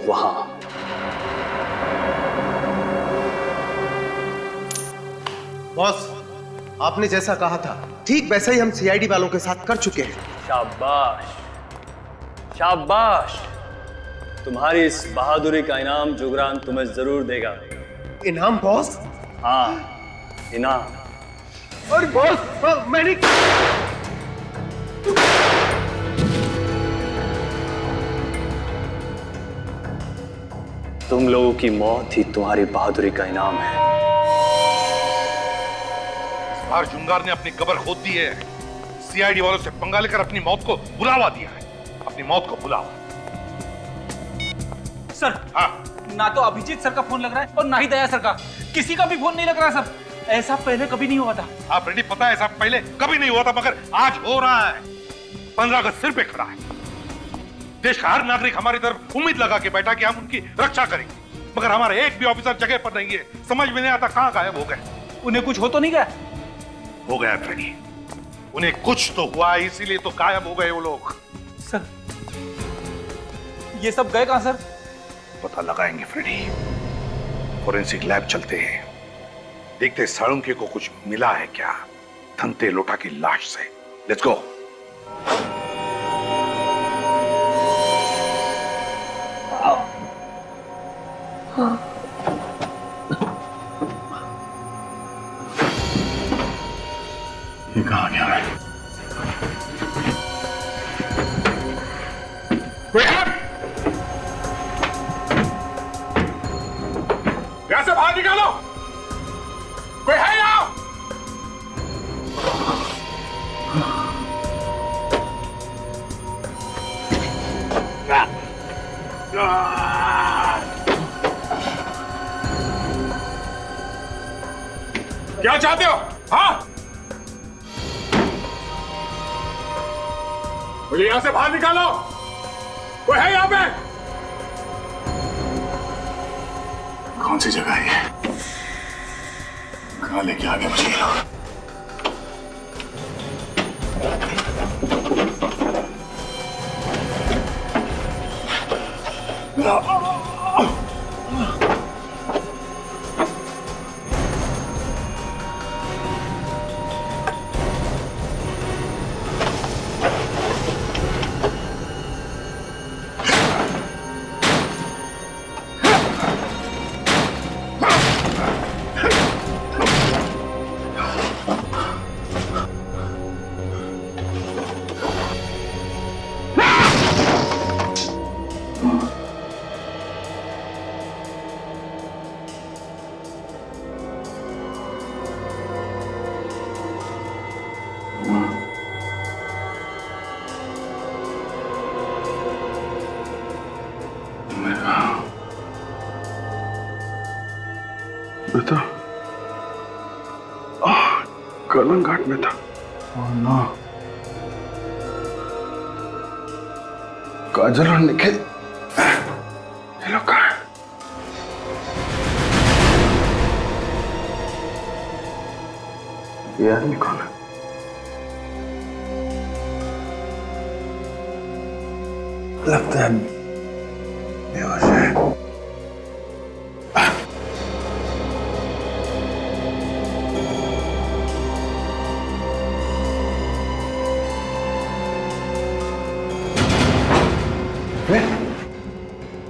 वहां। बॉस, आपने जैसा कहा था ठीक वैसा ही हम सीआईडी वालों के साथ कर चुके हैं। शाबाश शाबाश, तुम्हारी इस बहादुरी का इनाम जुगरान तुम्हें जरूर देगा। इनाम बॉस? हाँ, इनाम। अरे बॉस, मैंने तुम लोगों की मौत ही तुम्हारी बहादुरी का इनाम है। इस बार जुंगार ने अपनी कब्र खोद दी है। सीआईडी वालों से पंगा लेकर अपनी मौत को बुलावा दिया है। अपनी मौत को बुलावा। सर, हाँ, ना तो अभिजीत सर का फोन लग रहा है और ना ही दया सर का। किसी का भी फोन नहीं लग रहा सर। ऐसा पहले कभी नहीं हुआ था। हाँ फ्रेडी, पता है ऐसा पहले कभी नहीं हुआ था, मगर आज हो रहा है। 15 अगस्त सिर पे खड़ा है। देश का हर नागरिक हमारी तरफ उम्मीद लगा के बैठा कि हम उनकी रक्षा करेंगे, मगर हमारे एक भी ऑफिसर जगह पर नहीं है। समझ में नहीं आता कहां गायब हो गए। उन्हें कुछ हो तो नहीं गया? हो गया फ्रेडी, उन्हें कुछ तो हुआ, इसीलिए तो गायब हो गए वो लोग। सर, ये सब गए कहां सर? पता लगाएंगे फ्रेडी। फोरेंसिक लैब चलते हैं, देखते साळुंके को कुछ मिला है क्या धनते लोटा की लाश से। Let's go. ये कहां गया है? यहां से बाहर निकालो। कोई है यहाँ? क्या चाहते हो? हाँ, मुझे यहां से बाहर निकालो। कोई है यहाँ पे? कौन सी जगह है? कहां लेके आ गए मुझे ये लोग? बेटा, कर्लन घाट में था। ओह नो, काजल और निखिल ये लोग कहाँ हैं? ये आदमी कौन है? लगता है बेहोश है।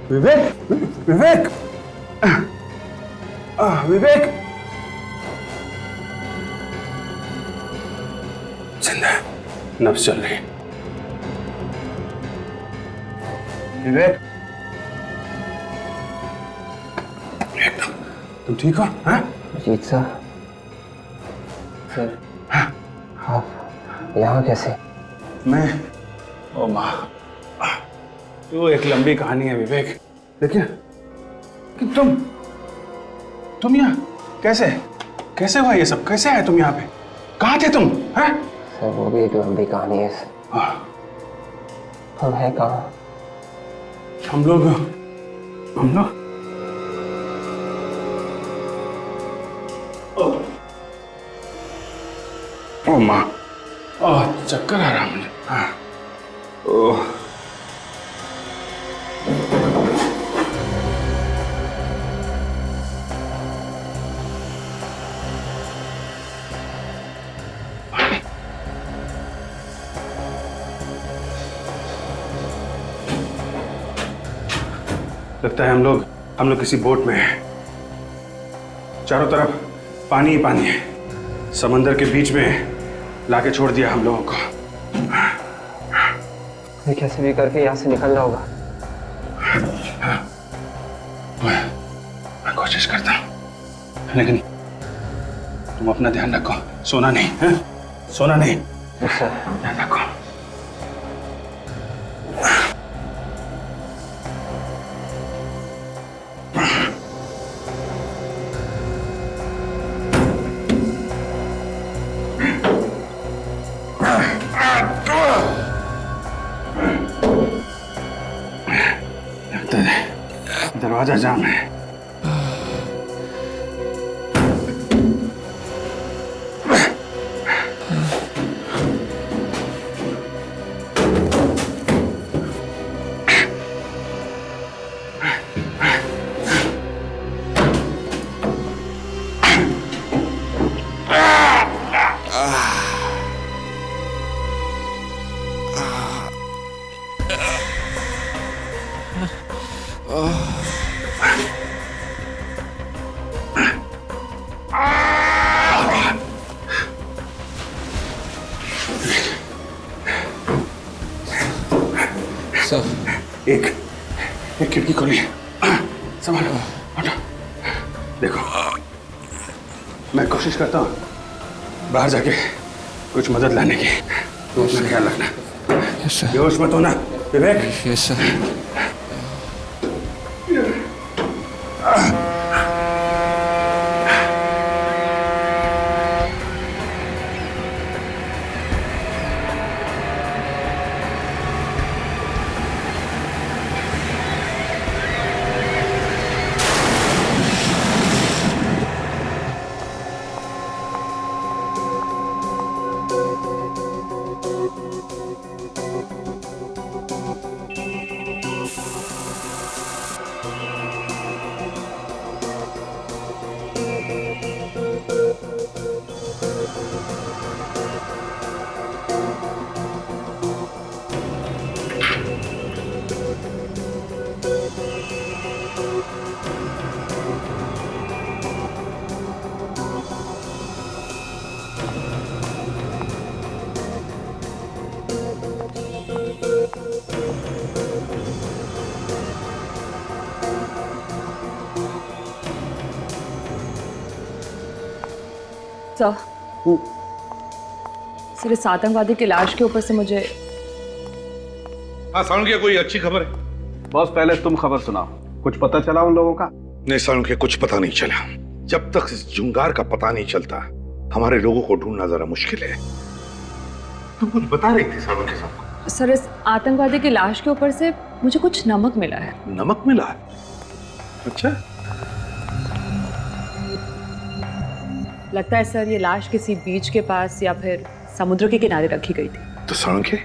विवेक, विवेक, विवेक जिंदा है, नब्ज चल रही है। विवेक, एकदम तुम ठीक हो? हाँ अजीत सर, सर आप यहाँ कैसे? मैं, ओ माँ, तो एक लंबी कहानी है विवेक, लेकिन कि तुम यहाँ कैसे कैसे हुआ ये सब? कैसे आए तुम यहाँ पे? कहाँ थे तुम? हैं? सर वो भी एक लंबी कहानी है सर। हम हैं कहाँ? हम लोग ओ माँ, चक्कर आ रहा मुझे। हाँ, ओह लगता है हम लोग किसी बोट में हैं। चारों तरफ पानी ही पानी है। समंदर के बीच में लाके छोड़ दिया हम लोगों को। मैं कैसे भी करके यहाँ से निकलना होगा। मैं कोशिश करता हूँ, लेकिन तुम अपना ध्यान रखो, सोना नहीं है? सोना नहीं। सर ध्यान रखो। दरवाजा जाम है। एक खिड़की खोली, संभालो, हटो। देखो, मैं कोशिश करता हूँ बाहर जाके कुछ मदद लाने की। तुम अपना ख्याल रखना। बेहोश मत होना, विवेक। Yes sir. सर इस आतंकवादी की लाश के ऊपर से मुझे हाँ सालुंखे, कोई अच्छी खबर है? बॉस पहले तुम खबर सुनाओ, कुछ पता चला उन लोगों का? नहीं सालुंखे, कुछ पता नहीं चला। जब तक इस जुंगार का पता नहीं चलता हमारे लोगों को ढूंढना जरा मुश्किल है। तुम कुछ बता रही थी सालुंखे साहब। सर इस आतंकवादी की लाश के ऊपर से मुझे कुछ नमक मिला है। नमक मिला है? अच्छा, लगता है सर ये लाश किसी बीच के पास या फिर समुद्र के किनारे रखी गई थी। तो सालुंखे,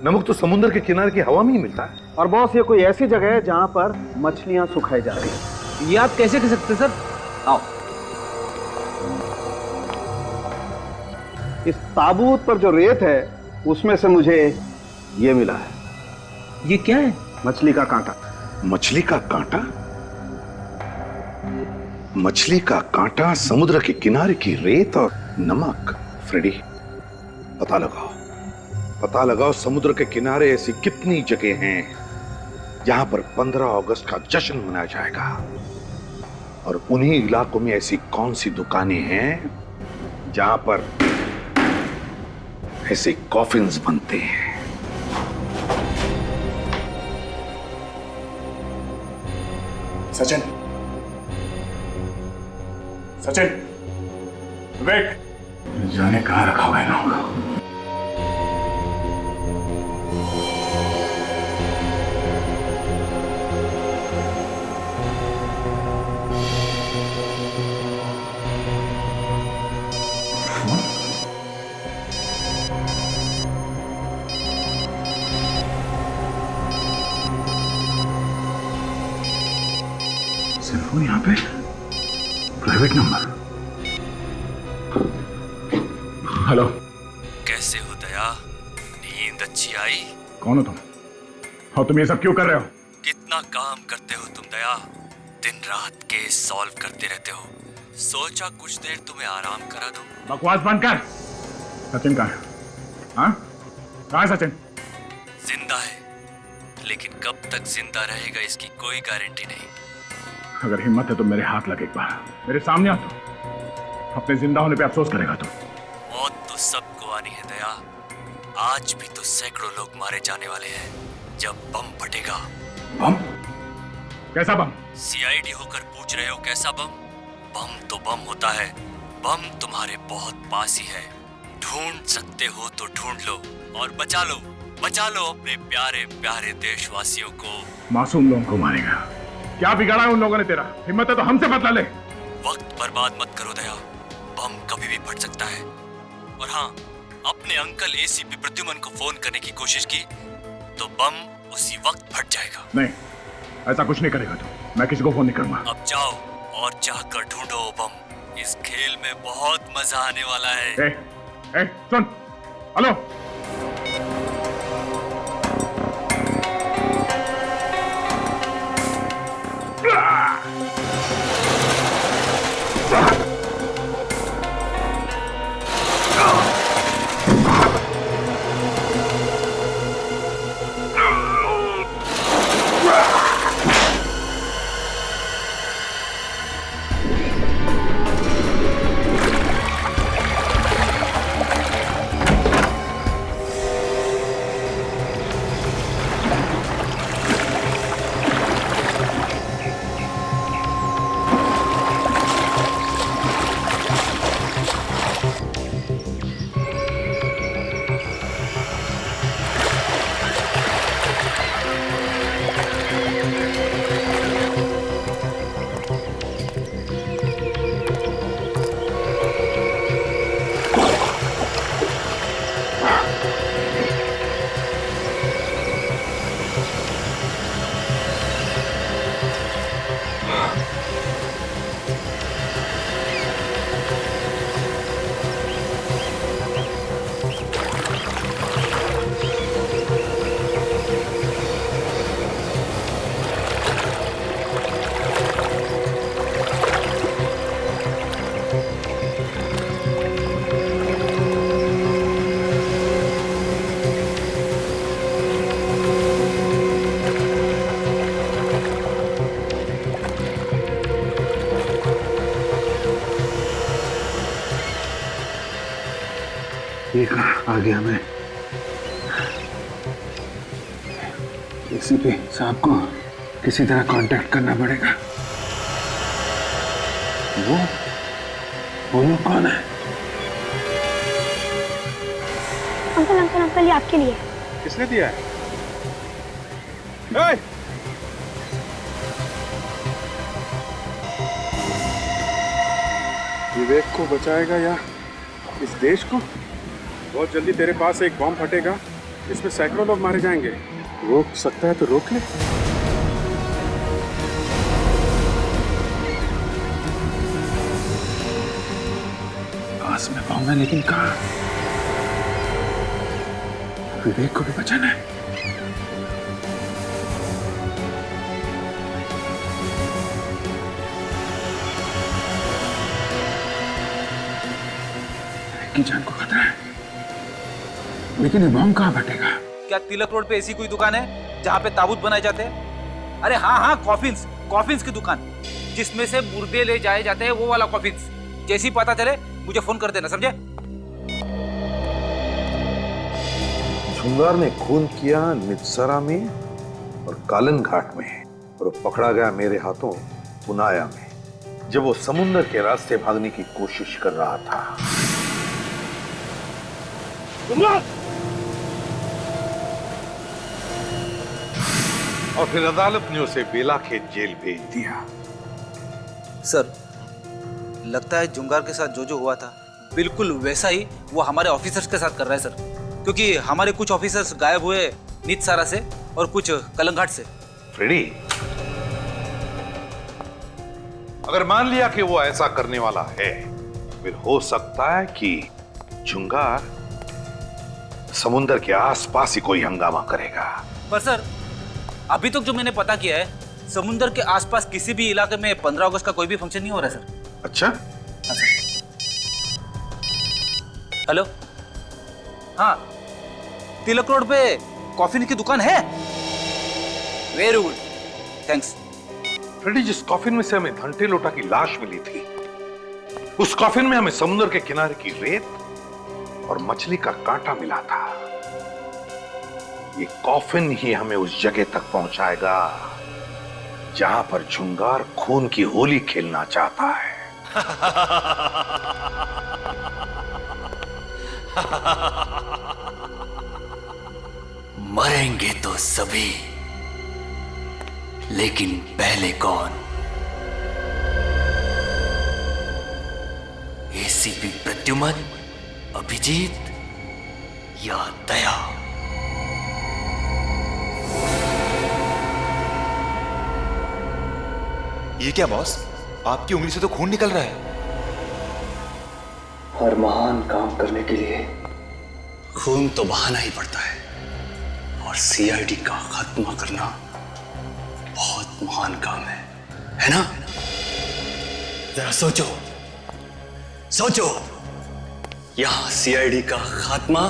नमक तो समुद्र के किनारे की हवा में ही मिलता है। और बॉस ये कोई ऐसी जगह है जहां पर मछलियां सुखाई जा रही हैं। ये आप कैसे कह सकते सर? आओ, इस ताबूत पर जो रेत है उसमें से मुझे ये मिला है। ये क्या है? मछली का कांटा। मछली का कांटा? मछली का कांटा, समुद्र के किनारे की रेत और नमक। फ्रेडी, पता लगाओ समुद्र के किनारे ऐसी कितनी जगह हैं जहां पर 15 अगस्त का जश्न मनाया जाएगा, और उन्हीं इलाकों में ऐसी कौन सी दुकानें हैं जहां पर ऐसे कॉफिन्स बनते हैं। सचिन, विवेक, जाने कहां रखा हुआ है इन लोगों को। सेलफोन यहाँ पे, प्राइवेट नंबर। हेलो, कैसे हो दया? नींद अच्छी आई? कौन हो तुम? और तुम ये सब क्यों कर रहे हो? कितना काम करते हो तुम दया, दिन रात केस सॉल्व करते रहते हो। सोचा कुछ देर तुम्हें आराम करा दूं। बकवास बंद कर। सचिन कहाँ है? हाँ, कहाँ है सचिन? जिंदा है, लेकिन कब तक जिंदा रहेगा इसकी कोई गारंटी नहीं। अगर हिम्मत है तो मेरे हाथ लगे एक बार, मेरे सामने आ तो अपने जिंदा होने पे अफसोस करेगा तो। मौत तो सबको आनी है दया। आज भी तो सैकड़ों लोग मारे जाने वाले हैं जब बम फटेगा। बम? कैसा बम? सीआईडी होकर पूछ रहे हो कैसा बम? बम तो बम होता है। बम तुम्हारे बहुत पास ही है। ढूंढ सकते हो तो ढूंढ लो और बचा लो अपने प्यारे प्यारे देशवासियों को। मासूम लोगों को मारेगा? क्या बिगाड़ा है उन लोगों ने तेरा? हिम्मत है तो हमसे बदला ले। वक्त बर्बाद मत करो दया, बम कभी भी फट सकता है। और हाँ, अपने अंकल एसीपी प्रद्युमन को फोन करने की कोशिश की तो बम उसी वक्त फट जाएगा। नहीं, ऐसा कुछ नहीं करेगा तो मैं किसी को फोन नहीं करूंगा। अब जाओ और जाकर ढूंढो वो बम। इस खेल में बहुत मजा आने वाला है। सुन, हेलो। आ गया मैं। एसीपी साहब को किसी तरह कांटेक्ट करना पड़ेगा। वो लोग कौन है? अंकल अंकल अंकल, ये आपके लिए। किसने दिया है? विवेक को बचाएगा या इस देश को? बहुत जल्दी तेरे पास एक बम फटेगा, इसमें सैकड़ों लोग मारे जाएंगे। रोक सकता है तो रोक ले। पास में बम है लेकिन कहाँ? विवेक को भी बचाना है। की जान को खतरा है, लेकिन ये बम कहाँ फटेगा? क्या तिलक रोड पे ऐसी कोई दुकान है जहाँ पे ताबूत बनाए जाते हैं? अरे हाँ, कॉफिन्स की दुकान, जिसमें से मुर्दे ले जाए जाते हैं, वो वाला कॉफिन्स। जैसे ही पता चले मुझे फोन कर देना, समझे? झुंगार ने खून किया नित्सरा में और कालन घाट में, और पकड़ा गया मेरे हाथों पुनाया में, जब वो समुद्र के रास्ते भागने की कोशिश कर रहा था। और फिर अदालत ने उसे बेलाखेत जेल भेज दिया। सर, लगता है जुंगार के साथ जो जो हुआ था बिल्कुल वैसा ही वो हमारे ऑफिसर्स के साथ कर रहा है सर, क्योंकि हमारे कुछ ऑफिसर्स गायब हुए नित्सारा से और कुछ कलंघाट से। फ्रेडी, अगर मान लिया कि वो ऐसा करने वाला है, फिर हो सकता है कि जुंगार समुद्र के आसपास ही कोई हंगामा करेगा। पर सर, अभी तक जो मैंने पता किया है, समुंदर के आसपास किसी भी इलाके में 15 अगस्त का कोई भी फंक्शन नहीं हो रहा है सर। अच्छा, हाँ सर। हेलो, हाँ, तिलक रोड पे कॉफी की दुकान है। Very good, thanks. फ्रेडी, जिस कॉफिन में से हमें घंटे लोटा की लाश मिली थी, उस कॉफिन में हमें समुद्र के किनारे की रेत और मछली का कांटा मिला था। ये कॉफिन ही हमें उस जगह तक पहुंचाएगा जहां पर झुंगार खून की होली खेलना चाहता है। मरेंगे तो सभी, लेकिन पहले कौन? एसीपी प्रद्युमन, अभिजीत या दया? ये क्या बॉस, आपकी उंगली से तो खून निकल रहा है। हर महान काम करने के लिए खून तो बहाना ही पड़ता है, और सीआईडी का खात्मा करना बहुत महान काम है ना? जरा सोचो, सोचो, यहां सीआईडी का खात्मा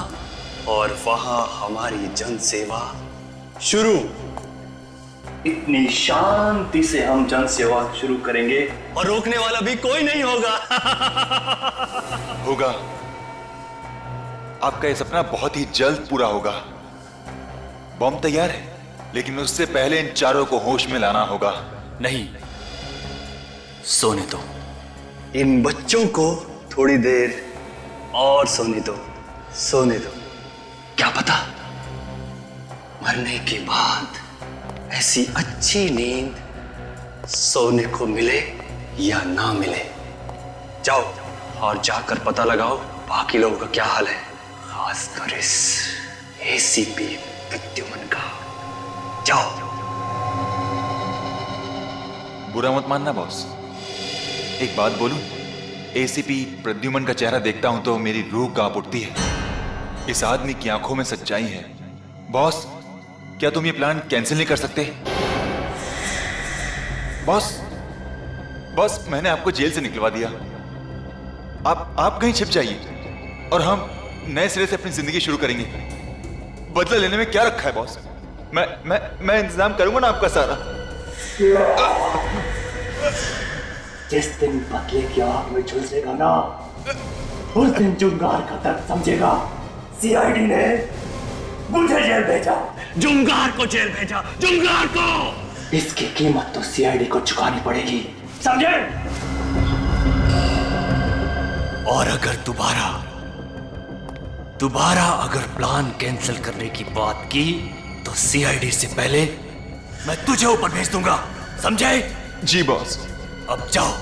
और वहां हमारी जन सेवा शुरू। इतनी शांति से हम जन सेवा शुरू करेंगे और रोकने वाला भी कोई नहीं होगा। होगा, आपका ये सपना बहुत ही जल्द पूरा होगा। बॉम्ब तैयार है, लेकिन उससे पहले इन चारों को होश में लाना होगा। नहीं, सोने दो इन बच्चों को, थोड़ी देर और सोने दो, सोने दो। क्या पता मरने के बाद ऐसी अच्छी नींद सोने को मिले या ना मिले। जाओ और जाकर पता लगाओ बाकी लोगों का क्या हाल है, खासकर इस एसीपी प्रद्युमन का। जाओ। बुरा मत मानना बॉस, एक बात बोलूं, एसीपी प्रद्युमन का चेहरा देखता हूं तो मेरी रूह कांप उठती है। इस आदमी की आंखों में सच्चाई है। बॉस, क्या तुम ये प्लान कैंसिल नहीं कर सकते? बॉस, बॉस, मैंने आपको जेल से निकलवा दिया। आप कहीं छिप जाइए और हम नए सिरे से अपनी जिंदगी शुरू करेंगे। बदला लेने में क्या रखा है बॉस? मैं इंतजाम करूंगा ना आपका सारा। जिस दिन बदले की आग में झुलसेगा ना, उस दिन जुंगार का दर्द समझेगा। सीआईडी ने मुझे जेल भेजा, जुंगार को जेल भेजा, जुंगार को। इसकी कीमत तो सीआईडी को चुकानी पड़ेगी, समझे? और अगर दोबारा अगर प्लान कैंसिल करने की बात की तो सीआईडी से पहले मैं तुझे ऊपर भेज दूंगा, समझे? जी बॉस। अब जाओ।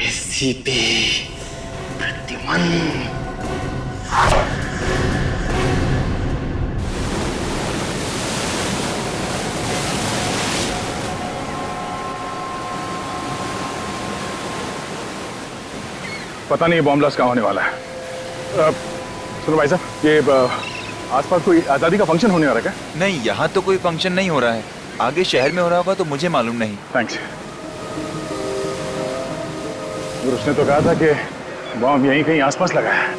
एसीपी प्रद्युमन। पता नहीं बॉम्ब ब्लास्ट कहाँ होने वाला है। सुनो भाई साहब, ये आसपास कोई आज़ादी का फंक्शन होने वाला है क्या? नहीं, यहाँ तो कोई फंक्शन नहीं हो रहा है। आगे शहर में हो रहा होगा तो मुझे मालूम नहीं। थैंक्स। उसने तो कहा था कि बॉम्ब यहीं कहीं आसपास लगा है।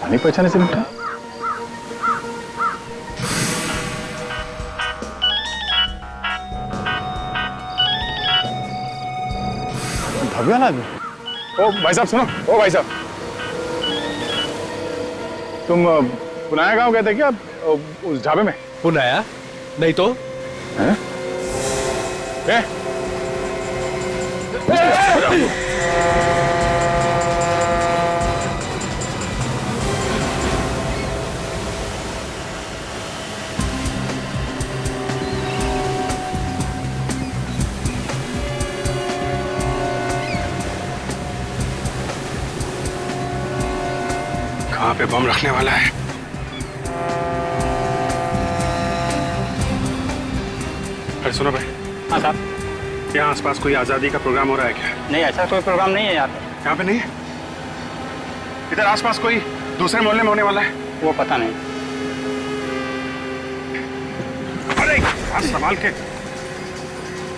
नहीं पहचाने से मिलता। भगवान आदमी। ओ भाई साहब सुनो, ओ भाई साहब, तुम पुनाया गांव गए थे क्या उस ढाबे में? पुनाया? नहीं तो। हैं? कहाँ पे बम रखने वाला है। अरे सुनो भाई। हाँ साहब। यहाँ आसपास कोई आजादी का प्रोग्राम हो रहा है क्या? नहीं, ऐसा कोई प्रोग्राम नहीं है यहाँ पे। यहाँ पे नहीं है? इधर आसपास कोई दूसरे मोहल्ले में होने वाला है? वो पता नहीं। अरे हाथ संभाल के,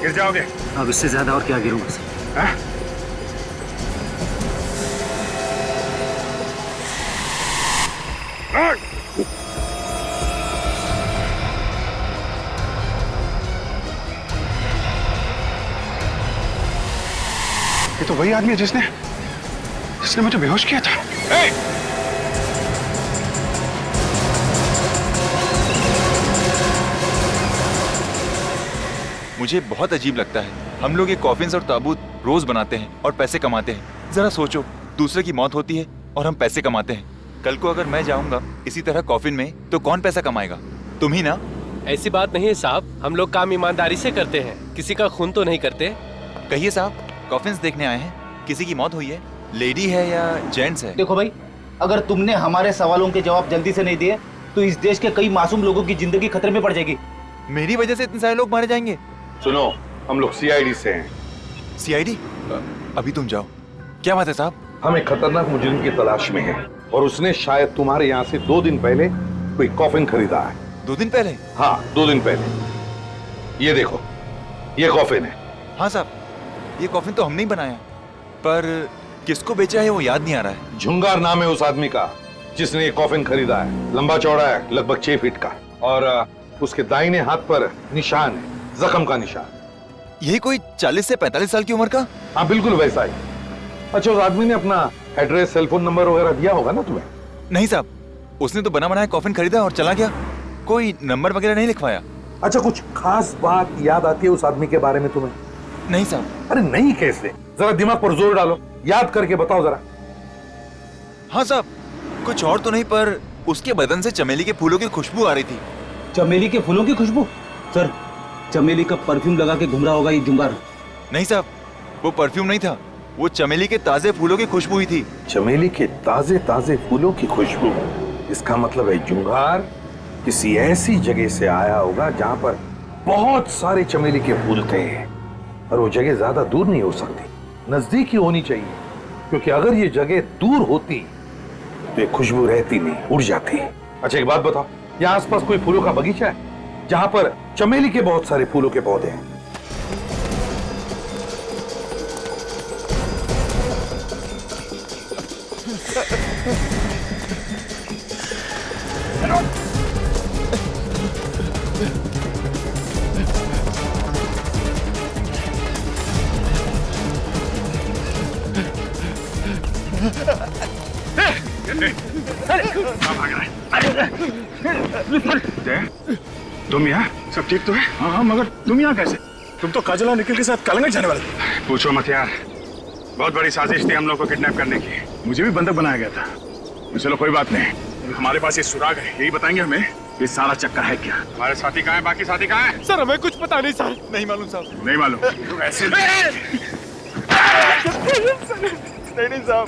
गिर जाओगे। अब इससे ज्यादा और क्या गिरूंगा सर? ये तो वही आदमी है जिसने मुझे बेहोश किया था। मुझे बहुत अजीब लगता है, हम लोग ये कॉफिन्स और ताबूत रोज बनाते हैं और पैसे कमाते हैं। जरा सोचो, दूसरे की मौत होती है और हम पैसे कमाते हैं। कल को अगर मैं जाऊंगा इसी तरह कॉफिन में तो कौन पैसा कमाएगा? तुम ही ना। ऐसी बात नहीं है साहब, हम लोग काम ईमानदारी से करते हैं, किसी का खून तो नहीं करते। कहिए साहब, कॉफिन्स देखने आए हैं, किसी की मौत हुई है? लेडी है या जेंट्स है? देखो भाई, अगर तुमने हमारे सवालों के जवाब जल्दी से नहीं दिए तो इस देश के कई मासूम लोगों की जिंदगी खतरे में पड़ जाएगी। मेरी वजह से इतने सारे लोग मारे जाएंगे? सुनो, हम लोग सीआईडी से हैं। सीआईडी? अभी तुम जाओ। क्या बात है साहब? हम एक खतरनाक मुजरिम की तलाश में हैं और उसने शायद तुम्हारे यहाँ से 2 दिन पहले कोई कॉफिन खरीदा है। 2 दिन पहले? हाँ, 2 दिन पहले। ये देखो, ये कॉफिन है। हाँ साहब, ये कॉफिन तो हमने ही बनाया, पर किसको बेचा है वो याद नहीं आ रहा है। झुंगार नाम है उस आदमी का जिसने ये कॉफिन खरीदा है। लंबा चौड़ा है, लगभग 6 फीट का, और उसके दाहिने हाथ पर निशान है, जख्म का निशान। यही कोई 40 से 45 साल की उम्र का? हाँ, बिल्कुल वैसा ही। अच्छा, उस आदमी ने अपना एड्रेस, सेल फोन नंबर वगैरह दिया होगा ना तुम्हें? नहीं साहब, उसने तो बना बनाया कॉफिन खरीदा और चला गया, कोई नंबर वगैरह नहीं लिखवाया। अच्छा, कुछ खास बात याद आती है उस आदमी के बारे में तुम्हें? नहीं साहब। अरे नहीं कैसे? जरा दिमाग पर जोर डालो, याद करके बताओ जरा। हाँ साहब, कुछ और तो नहीं, पर उसके बदन से चमेली के फूलों की खुशबू आ रही थी। चमेली के फूलों की खुशबू? सर, चमेली का परफ्यूम लगा के घूम रहा होगा ये जुंगार। नहीं साहब, वो परफ्यूम नहीं था, वो चमेली के ताजे फूलों की खुशबू ही थी। चमेली के ताजे ताजे फूलों की खुशबू? इसका मतलब है जुंगार किसी ऐसी जगह से आया होगा जहां पर बहुत सारे चमेली के फूल थे, और वो जगह ज्यादा दूर नहीं हो सकती, नजदीक ही होनी चाहिए, क्योंकि अगर ये जगह दूर होती तो ये खुशबू रहती नहीं, उड़ जाती। अच्छा, एक बात बताओ, यहाँ आसपास कोई फूलों का बगीचा है जहां पर चमेली के बहुत सारे फूलों के पौधे हैं? तुम यहाँ? सब ठीक तो है? हाँ, मगर तुम यहाँ कैसे? तुम तो काजल और निखिल के साथ कलंगट जाने वाले थे। पूछो मत यार, बहुत बड़ी साजिश थी हम लोग को किडनैप करने की। मुझे भी बंधक बनाया गया था। चलो कोई बात नहीं, हमारे पास ये सुराग है, यही बताएंगे हमें ये सारा चक्कर है क्या। हमारे साथी कहाँ है? बाकी साथी कहाँ है? सर, हमें कुछ पता नहीं सर। नहीं मालूम साहब। नहीं मालूम? ऐसे नहीं साहब।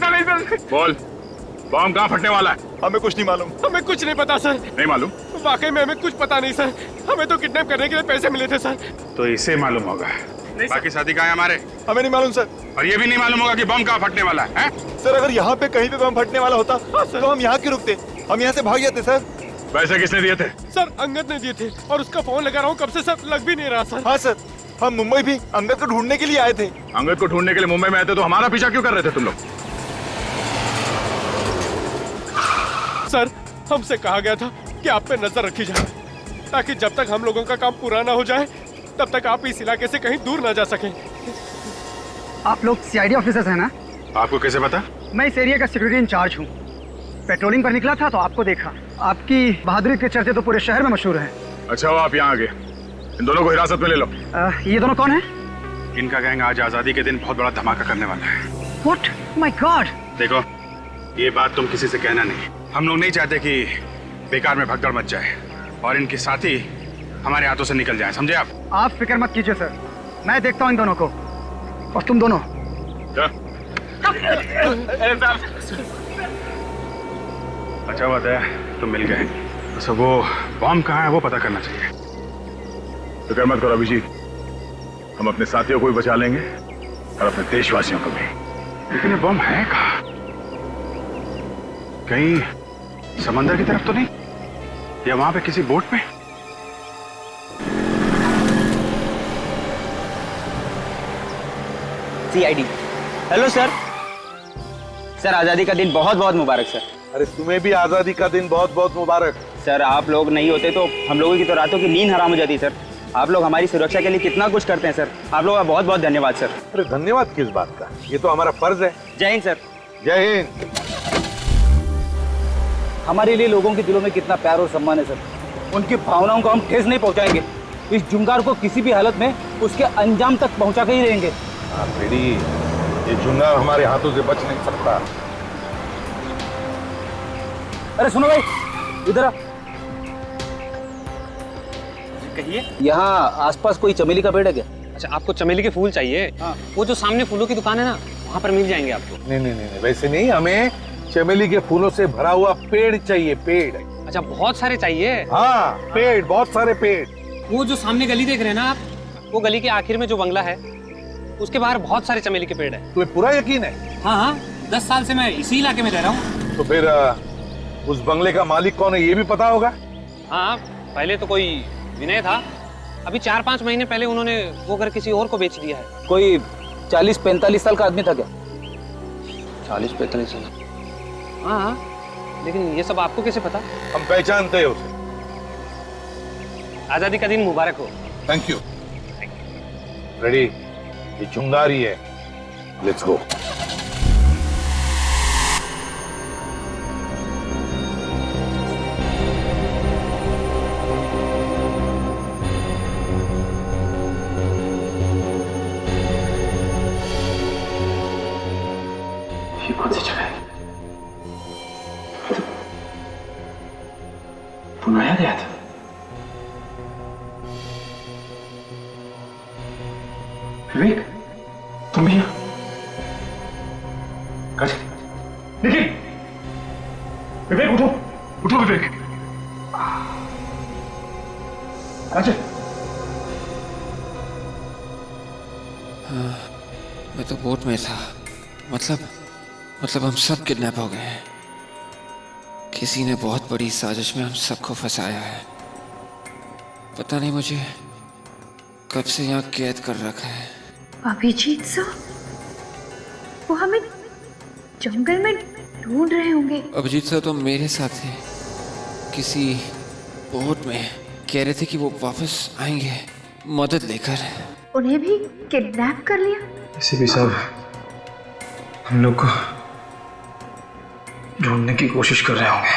बोल, बॉम्ब कहाँ फटने वाला है? हमें कुछ नहीं मालूम। हमें कुछ नहीं पता सर। नहीं मालूम? वाकई में हमें कुछ पता नहीं सर, हमें तो किडनैप करने के लिए पैसे मिले थे सर। तो इसे मालूम होगा। बाकी साथी कहाँ है हमारे? हमें नहीं मालूम सर। और ये भी नहीं मालूम होगा कि बम कहाँ फटने वाला है? सर, अगर यहाँ पे कहीं पे बम फटने वाला होता तो हम यहाँ क्यों रुकते? हम यहाँ से भाग जाते सर। पैसे किसने दिए थे? सर, अंगद ने दिए थे, और उसका फोन लगा रहा हूँ कब से सर, लग भी नहीं रहा सर। हाँ सर, हम मुंबई भी अंगद को ढूंढने के लिए आए थे। अंगद को ढूंढने के लिए मुंबई में आए थे, तो हमारा पीछा क्यों कर रहे थे तुम लोग? सर, हमसे कहा गया था कि आप पे नजर रखी जाए, ताकि जब तक हम लोगों का काम पूरा ना हो जाए तब तक आप इस इलाके से कहीं दूर ना जा सकें। आप लोग सीआईडी ऑफिसर्स हैं ना? आपको कैसे पता? मैं इस एरिया का सिक्योरिटी इंचार्ज हूँ। पेट्रोलिंग पर निकला था तो आपको देखा। आपकी बहादुरी के चर्चे तो पूरे शहर में मशहूर हैं। अच्छा, वो आप यहाँ आ गए। इन दोनों को हिरासत में ले लो। ये दोनों कौन है? इनका गैंग आज आजादी के दिन बहुत बड़ा धमाका करने वाला है। What? My God! देखो, ये बात तुम किसी से कहना नहीं। हम लोग नहीं चाहते कि बेकार में भगदड़ मच जाए और इनके साथी हमारे हाथों से निकल जाएं, समझे आप? आप फिक्र मत कीजिए सर, मैं देखता हूँ इन दोनों को। और तुम दोनों अच्छा बात है तुम मिल गए। अच्छा वो बॉम्ब कहाँ है वो पता करना चाहिए। फिक्र मत करो अभिजीत, हम अपने साथियों को भी बचा लेंगे और अपने देशवासियों को भी। लेकिन ये बॉम्ब है कहाँ? कहीं समंदर की तरफ तो नहीं, या वहां पे किसी बोट पे? CID। Hello sir. सर आजादी का दिन बहुत बहुत मुबारक सर। अरे तुम्हें भी आजादी का दिन बहुत बहुत मुबारक। सर आप लोग नहीं होते तो हम लोगों की तो रातों की नींद हराम हो जाती सर। आप लोग हमारी सुरक्षा के लिए कितना कुछ करते हैं सर। आप लोगों का बहुत बहुत धन्यवाद सर। अरे धन्यवाद किस बात का, ये तो हमारा फर्ज है। जय हिंद सर। जय हिंद। हमारे लिए लोगों के दिलों में कितना प्यार और सम्मान है सर। उनकी भावनाओं को हम ठेस नहीं पहुंचाएंगे। इस जुंगार को किसी भी हालत में उसके अंजाम तक पहुंचा के ही रहेंगे। बेटी, ये जुंगार हमारे हाथों से बच नहीं सकता। अरे सुनो भाई, इधर आ। कहिए। यहाँ आसपास कोई चमेली का पेड़ है क्या? अच्छा आपको चमेली के फूल चाहिए? हाँ। वो जो सामने फूलों की दुकान है ना, वहाँ पर मिल जाएंगे आपको। नहीं, वैसे नहीं, हमें चमेली के फूलों से भरा हुआ पेड़ चाहिए। पेड़। अच्छा बहुत सारे चाहिए? हाँ पेड़, बहुत सारे पेड़। वो जो सामने गली देख रहे हैं ना आप, वो गली के आखिर में जो बंगला है उसके बाहर बहुत सारे चमेली के पेड़ है। तुम्हें पूरा यकीन है? हाँ 10 साल से मैं इसी इलाके में रह रहा हूँ। तो फिर उस बंगले का मालिक कौन है ये भी पता होगा? हाँ पहले तो कोई विनय था, अभी 4-5 महीने पहले उन्होंने वो घर किसी और को बेच दिया है। कोई 40-45 साल का आदमी था क्या? 40-45 साल? हाँ लेकिन ये सब आपको कैसे पता? हम पहचानते हैं उसे। आजादी का दिन मुबारक हो। Thank you. रेडी, ये चुंगारी है। Let's go. ये कौन सी जगह है? बुलाया गया था। विवेक, तुम भी यहाँ? निखिल, विवेक उठो, उठो विवेक। अजय, मैं तो बोट में था। मतलब हम सब किडनैप हो गए हैं। किसी ने बहुत बड़ी साजिश में हम सबको फंसाया है। पता नहीं मुझे कब से यहाँ कैद कर रखा है। अभिजीत साहब, वो हमें जंगल में ढूंढ रहे होंगे। अभिजीत सर तो मेरे साथ थे, किसी बोट में। कह रहे थे कि वो वापस आएंगे मदद लेकर। उन्हें भी किडनैप कर लिया? एसीपी साहब, हम लोग को ढूंढने की कोशिश कर रहे होंगे।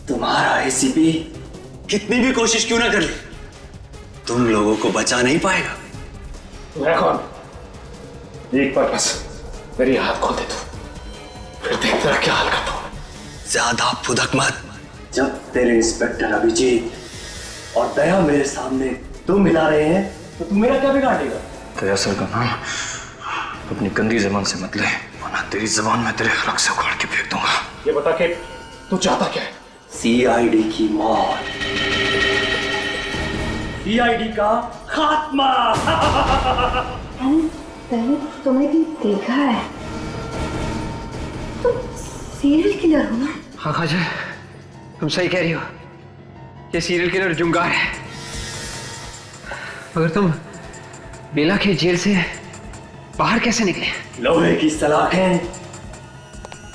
तुम्हारा एसीपी कितनी भी कोशिश क्यों ना कर ले, तुम लोगों को बचा नहीं पाएगा। मैं कौन? एक बार बस मेरी हाथ खोल दे तू, फिर देख तेरा क्या हाल करता हूं। ज्यादा फुदक मत। जब तेरे इंस्पेक्टर अभिजीत और दया मेरे सामने तुम मिला रहे हैं तो तुम मेरा क्या बिगाड़ेगा? दया सर का नाम अपनी गंदी जबान से मत ले, वरना तेरी जबान में तेरे हलक से उखाड़ के फेंक दूंगा। ये बता के तू चाहता क्या है? सीआईडी की मौत, सीआईडी का खात्मा। मैंने तुम्हें भी देखा है, तुम सीरियल किलर हो ना? हाँ खाजा, तुम सही कह रही हो, ये सीरियल किलर जुंगार है। मगर तुम बेला के जेल से बाहर कैसे निकले? लोहे की सलाखें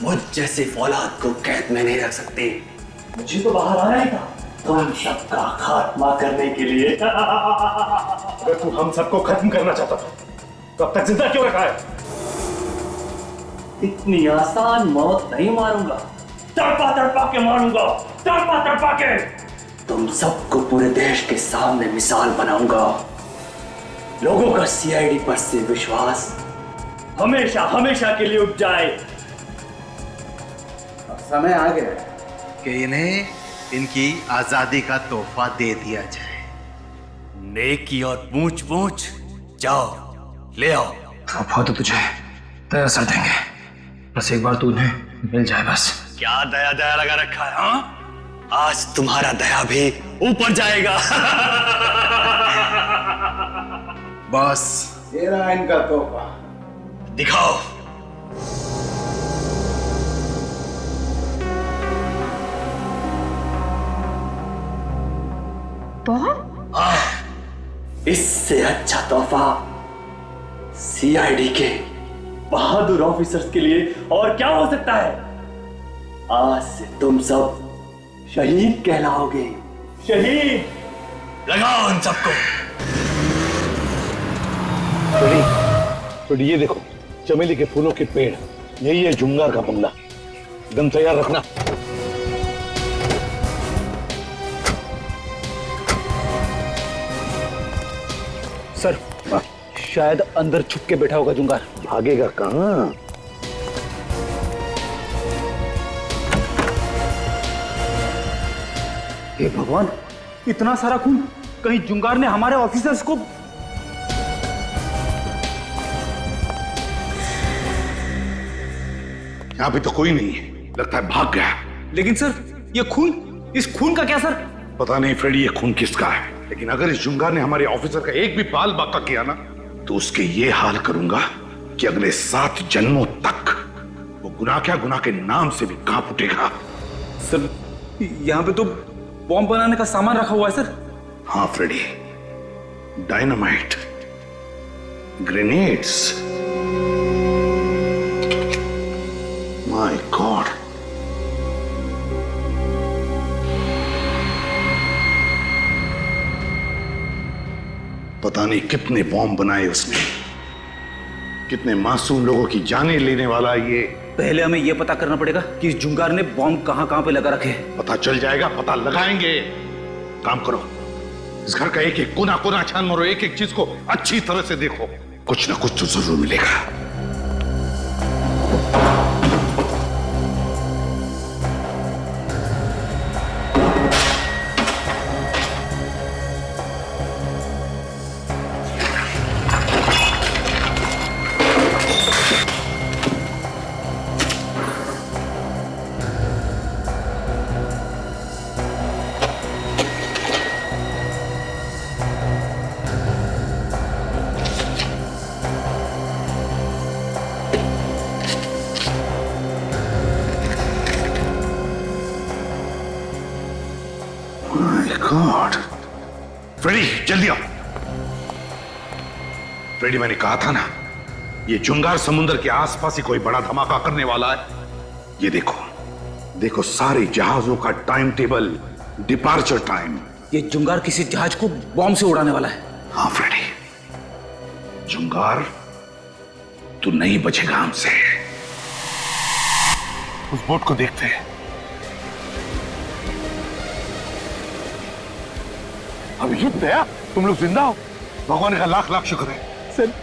मुझ जैसे फौलाद को कैद में नहीं रख सकते। मुझे तो बाहर आना ही था तुम सबका खात्मा करने के लिए। अगर तू हम सबको खत्म करना चाहता था तो अब तक जिंदा क्यों रखा है? इतनी आसान मौत नहीं मारूंगा, तड़पा तड़पा के मारूंगा, तड़पा तड़पा के। तुम सबको पूरे देश के सामने मिसाल बनाऊंगा। लोगों का सीआईडी पर से विश्वास हमेशा हमेशा के लिए उठ जाए। अब समय आ गया कि इन्हें इनकी आजादी का तोहफा दे दिया जाए। नेकी और पूछ पूछ, जाओ ले आओ। तोहफा तो तुझे दया सर देंगे, बस एक बार तू उन्हें मिल जाए बस। क्या दया दया लगा रखा है? हाँ, आज तुम्हारा दया भी ऊपर जाएगा। बस ये रहा इनका तोहफा। दिखाओ। बॉम्ब? हाँ, इससे अच्छा तोहफा सीआईडी के बहादुर ऑफिसर्स के लिए और क्या हो सकता है? आज से तुम सब शहीद कहलाओगे। शहीद। लगाओ उन सबको। तो ये देखो, चमेली के फूलों के पेड़, यही है जुंगार का बंगला। गन तैयार रखना। सर, शायद अंदर छुप के बैठा होगा जुंगार। भागेगा कहां? हे भगवान, इतना सारा खून! कहीं जुंगार ने हमारे ऑफिसर्स को... यहाँ पे तो कोई नहीं है, लगता है भाग गया। लेकिन सर, ये खून, इस खून का क्या सर? पता नहीं फ्रेडी, ये खून किसका है, लेकिन अगर इस जुंगार ने हमारे ऑफिसर का एक भी बाल बाका किया ना, तो उसके ये हाल करूंगा कि अगले 7 जन्मों तक वो गुनाह क्या, गुनाह के नाम से भी कांप उठेगा। सर, यहाँ पे तो बॉम्ब बनाने का सामान रखा हुआ है सर। हाँ Freddie, dynamite, grenades. My god, पता नहीं कितने बॉम्ब बनाए उसने, कितने मासूम लोगों की जानें लेने वाला ये। पहले हमें यह पता करना पड़ेगा कि इस जुंगार ने बॉम्ब कहां पे लगा रखे। पता चल जाएगा, पता लगाएंगे। काम करो, इस घर का एक एक कोना कोना छान मारो, एक एक चीज को अच्छी तरह से देखो, कुछ ना कुछ तो जरूर मिलेगा। गॉड, फ्रेडी जल्दी आओ। फ्रेडी, मैंने कहा था ना, ये जुंगार समुद्र के आसपास ही कोई बड़ा धमाका करने वाला है। ये देखो, देखो सारे जहाजों का टाइम टेबल, डिपार्चर टाइम। ये जुंगार किसी जहाज को बॉम्ब से उड़ाने वाला है। हाँ फ्रेडी, जुंगार तू नहीं बचेगा हमसे। उस बोट को देखते हैं। अभिजीत दया, तुम लोग जिंदा हो, भगवान का लाख लाख शुक्र है। सर,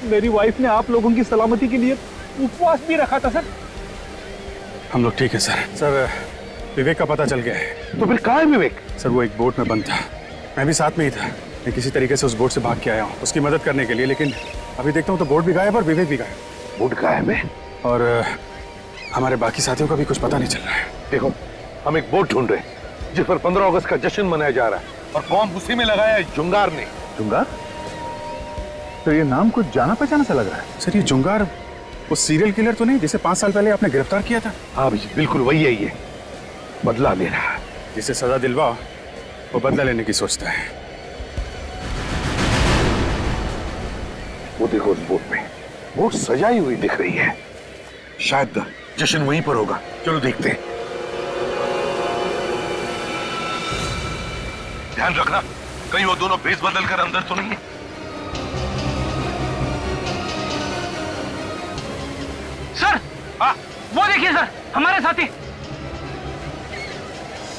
मेरी वाइफ ने आप लोगों की सलामती के लिए उपवास भी रखा था सर। हम लोग ठीक है सर। सर, विवेक का पता चल गया है। तो फिर कहाँ है विवेक? सर, वो एक बोट में बंद था, मैं भी साथ में ही था। मैं किसी तरीके से उस बोट से भाग के आया हूँ उसकी मदद करने के लिए, लेकिन अभी देखता हूँ तो बोट भी गायब और विवेक भी गायब। बोट गायब है और हमारे बाकी साथियों का भी कुछ पता नहीं चल रहा है। देखो, हम एक बोट ढूंढ रहे हैं जिस पर 15 अगस्त का जश्न मनाया जा रहा है, और बॉम्ब उसी में लगाया है जुंगार ने। जुंगार? तो ये नाम कुछ जाना पहचाना सा लग रहा है। सर, ये जुंगार वो सीरियल किलर तो नहीं जिसे 5 साल पहले आपने गिरफ्तार किया था? हाँ अभिजीत, बिल्कुल वही है। ये बदला ले रहा है। जिसे सजा दिलवाओ वो बदला लेने की सोचता है। वो देखो, उस बोट में बोट सजाई हुई दिख रही है, शायद जश्न वहीं पर होगा। चलो देखते हैं। ध्यान रखना, कहीं वो दोनों भेस बदल कर अंदर तो नहीं है। सर, वो देखिए सर, हमारे साथी।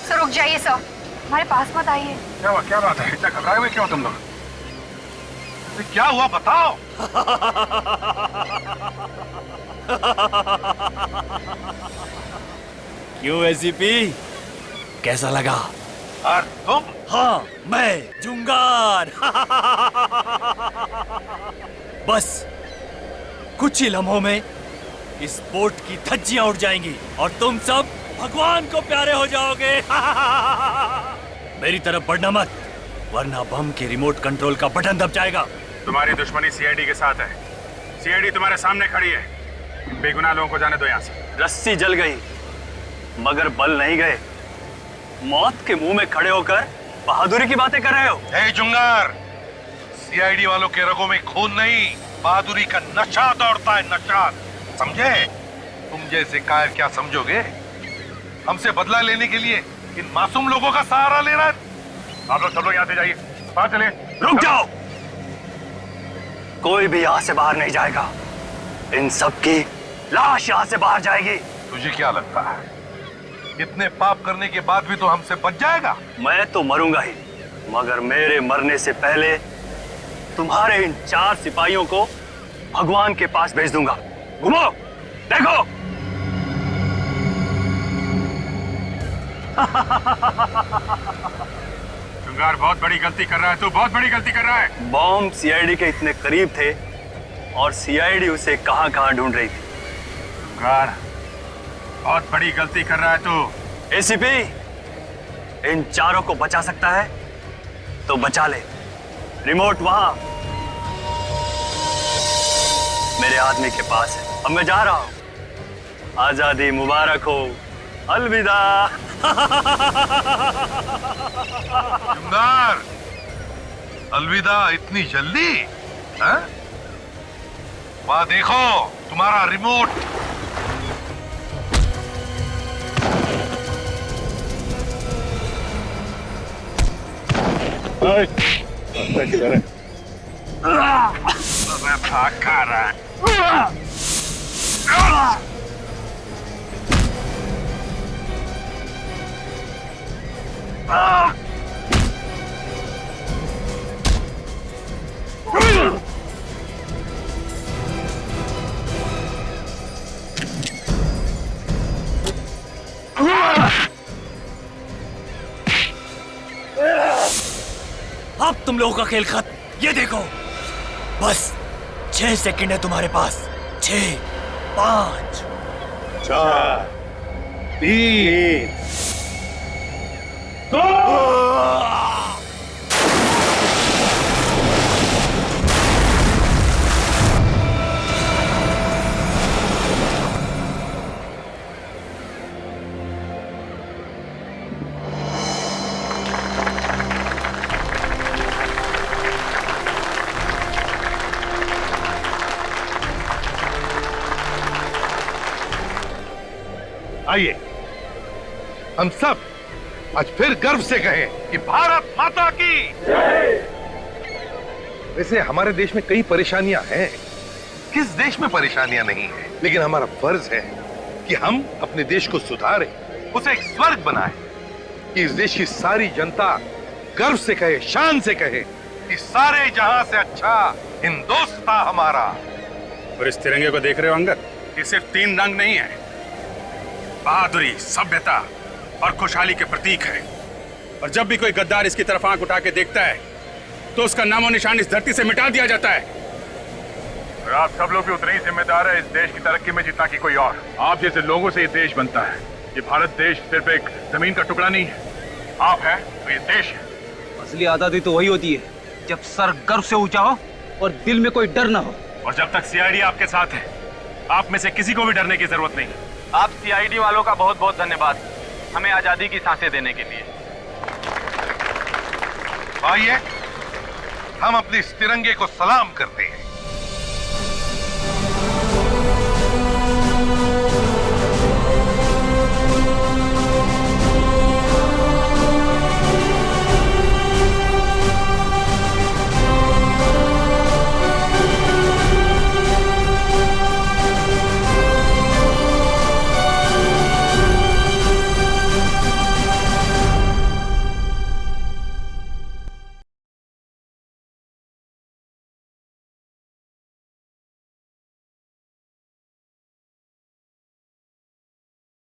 सर रुक जाइए सर, हमारे पास मत आइए। क्या हुआ? क्या बात है? इतना घबराए हुए क्यों तुम लोग? क्या हुआ बताओ। क्यों एसीपी, कैसा लगा? और तुम? हाँ, मैं जुंगार। बस कुछ ही लम्हों में इस बोट की धज्जियां उड़ जाएंगी और तुम सब भगवान को प्यारे हो जाओगे। मेरी तरफ बढ़ना मत, वरना बम के रिमोट कंट्रोल का बटन दब जाएगा। तुम्हारी दुश्मनी सीआईडी के साथ है। सीआईडी तुम्हारे सामने खड़ी है। बेगुनाह लोगों को जाने दो यहाँ से। रस्सी जल गई मगर बल नहीं गए। मौत के मुंह में खड़े होकर बहादुरी की बातें कर रहे हो। हे जुंगार, सीआईडी वालों के रगों में खून नहीं, बहादुरी का नशा दौड़ता है, नशा। समझे? तुम जैसे कायर क्या समझोगे? हमसे बदला लेने के लिए इन मासूम लोगों का सहारा ले रहा है। आप लोग सब लोग यहाँ से जाइए, बाहर चलिए। रुक जाओ, कोई भी यहाँ से बाहर नहीं जाएगा। इन सब की लाश यहाँ से बाहर जाएगी। तुझे क्या लगता है इतने पाप करने के बाद भी तो हमसे बच जाएगा? मैं तो मरूंगा ही, मगर मेरे मरने से पहले तुम्हारे इन 4 सिपाहियों को भगवान के पास भेज दूंगा। घुमो, देखो। जुंगार बहुत बड़ी गलती कर रहा है, तू बहुत बड़ी गलती कर रहा है। बॉम्ब सीआईडी के इतने करीब थे और सीआईडी उसे कहां-कहां ढूंढ रही थी। जुंगार बहुत बड़ी गलती कर रहा है तू। एसीपी, इन 4 को बचा सकता है तो बचा ले। रिमोट वहां मेरे आदमी के पास है। अब मैं जा रहा हूं। आजादी मुबारक हो। अलविदा। जुंगार, अलविदा इतनी जल्दी? हाँ? वहां देखो तुम्हारा रिमोट। भाग खा रहा है। अब तुम लोगों का खेल खत्म। ये देखो, बस 6 सेकंड है तुम्हारे पास। 6, 5, 4, 3, 2। आइए हम सब आज फिर गर्व से कहें कि भारत माता की जय। वैसे हमारे देश में कई परेशानियां हैं, किस देश में परेशानियां नहीं है, लेकिन हमारा फर्ज है कि हम अपने देश को सुधारें, उसे एक स्वर्ग बनाएं, कि इस देश की सारी जनता गर्व से कहे, शान से कहे कि सारे जहां से अच्छा हिंदुस्तान हमारा। और इस तिरंगे को देख रहे हो अंगद, ये सिर्फ 3 रंग नहीं है, बहादुरी, सभ्यता और खुशहाली के प्रतीक है। और जब भी कोई गद्दार इसकी तरफ आंख उठा के देखता है तो उसका नामो निशान इस धरती से मिटा दिया जाता है। और आप सब लोग भी उतने ही जिम्मेदार है इस देश की तरक्की में जितना कि कोई और। आप जैसे लोगों से ये देश बनता है। ये भारत देश सिर्फ एक जमीन का टुकड़ा नहीं है, आप है तो ये देश है। असली आजादी तो वही होती है जब सर गर्व से ऊंचा हो और दिल में कोई डर ना हो। और जब तक सीआईडी आपके साथ है, आप में से किसी को भी डरने की जरूरत नहीं। आप सीआईडी वालों का बहुत बहुत धन्यवाद, हमें आजादी की सांसें देने के लिए। आइए हम अपने इस तिरंगे को सलाम करते हैं।